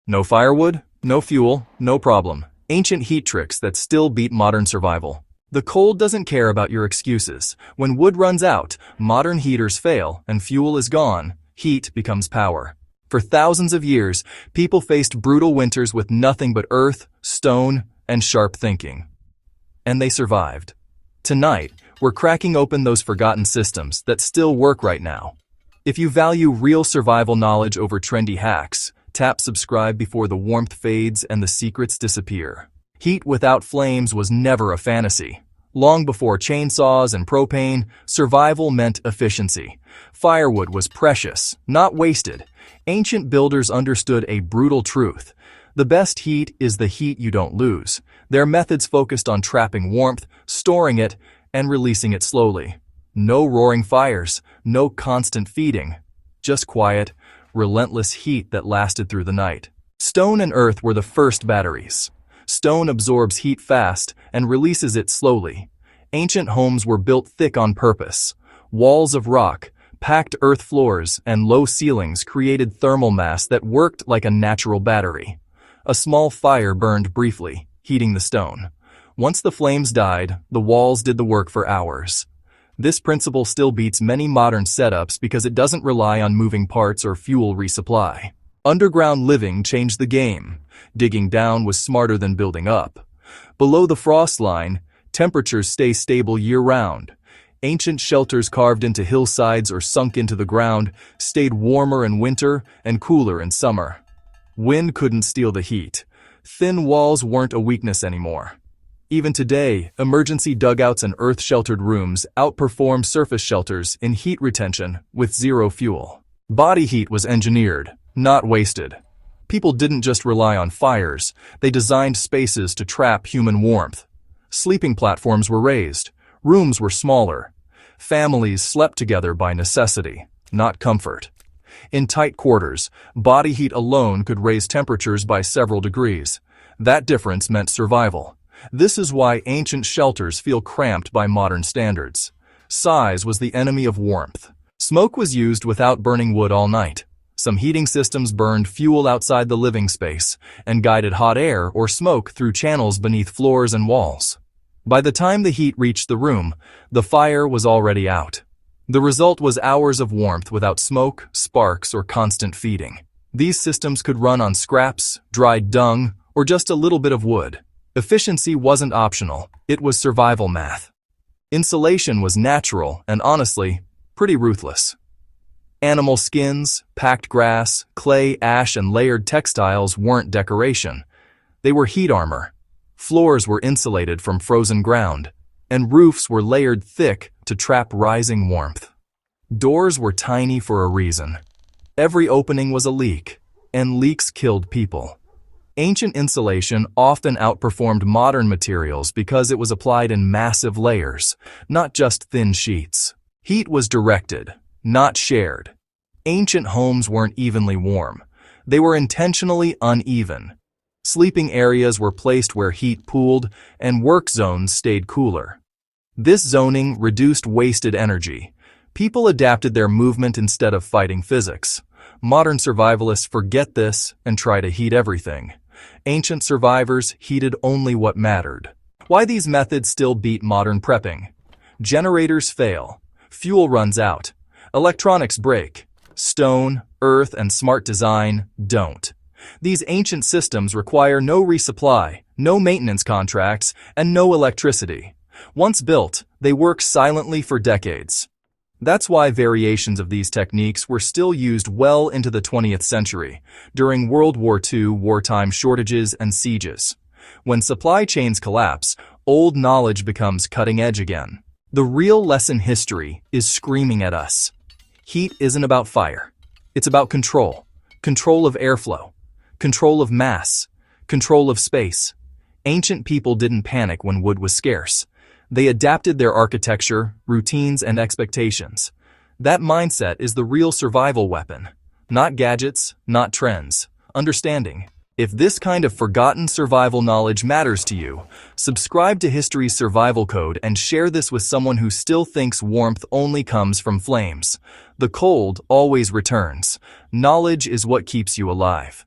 No firewood, no fuel, no problem. Ancient heat tricks that still beat modern survival. The cold doesn't care about your excuses. When wood runs out, modern heaters fail, and fuel is gone, heat becomes power. For thousands of years, people faced brutal winters with nothing but earth, stone, and sharp thinking. And they survived. Tonight, we're cracking open those forgotten systems that still work right now. If you value real survival knowledge over trendy hacks, tap subscribe before the warmth fades and the secrets disappear. Heat without flames was never a fantasy. Long before chainsaws and propane, survival meant efficiency. Firewood was precious, not wasted. Ancient builders understood a brutal truth. The best heat is the heat you don't lose. Their methods focused on trapping warmth, storing it, and releasing it slowly. No roaring fires, no constant feeding. Just quiet, relentless heat that lasted through the night. Stone and earth were the first batteries. Stone absorbs heat fast and releases it slowly. Ancient homes were built thick on purpose. Walls of rock, packed earth floors, and low ceilings created thermal mass that worked like a natural battery. A small fire burned briefly, heating the stone. Once the flames died, the walls did the work for hours. This principle still beats many modern setups because it doesn't rely on moving parts or fuel resupply. Underground living changed the game. Digging down was smarter than building up. Below the frost line, temperatures stay stable year-round. Ancient shelters carved into hillsides or sunk into the ground stayed warmer in winter and cooler in summer. Wind couldn't steal the heat. Thin walls weren't a weakness anymore. Even today, emergency dugouts and earth-sheltered rooms outperform surface shelters in heat retention with zero fuel. Body heat was engineered, not wasted. People didn't just rely on fires, they designed spaces to trap human warmth. Sleeping platforms were raised, rooms were smaller. Families slept together by necessity, not comfort. In tight quarters, body heat alone could raise temperatures by several degrees. That difference meant survival. This is why ancient shelters feel cramped by modern standards. Size was the enemy of warmth. Smoke was used without burning wood all night. Some heating systems burned fuel outside the living space and guided hot air or smoke through channels beneath floors and walls. By the time the heat reached the room, the fire was already out. The result was hours of warmth without smoke, sparks, or constant feeding. These systems could run on scraps, dried dung, or just a little bit of wood. Efficiency wasn't optional, it was survival math. Insulation was natural and honestly, pretty ruthless. Animal skins, packed grass, clay, ash, and layered textiles weren't decoration. They were heat armor. Floors were insulated from frozen ground, and roofs were layered thick to trap rising warmth. Doors were tiny for a reason. Every opening was a leak, and leaks killed people. Ancient insulation often outperformed modern materials because it was applied in massive layers, not just thin sheets. Heat was directed, not shared. Ancient homes weren't evenly warm. They were intentionally uneven. Sleeping areas were placed where heat pooled, and work zones stayed cooler. This zoning reduced wasted energy. People adapted their movement instead of fighting physics. Modern survivalists forget this and try to heat everything. Ancient survivors heated only what mattered. Why these methods still beat modern prepping? Generators fail. Fuel runs out. Electronics break. Stone, earth, and smart design don't. These ancient systems require no resupply, no maintenance contracts, and no electricity. Once built, they work silently for decades. That's why variations of these techniques were still used well into the 20th century, during World War II wartime shortages and sieges. When supply chains collapse, old knowledge becomes cutting edge again. The real lesson history is screaming at us. Heat isn't about fire. It's about control. Control of airflow. Control of mass. Control of space. Ancient people didn't panic when wood was scarce. They adapted their architecture, routines, and expectations. That mindset is the real survival weapon. Not gadgets, not trends. Understanding. If this kind of forgotten survival knowledge matters to you, subscribe to History's Survival Code and share this with someone who still thinks warmth only comes from flames. The cold always returns. Knowledge is what keeps you alive.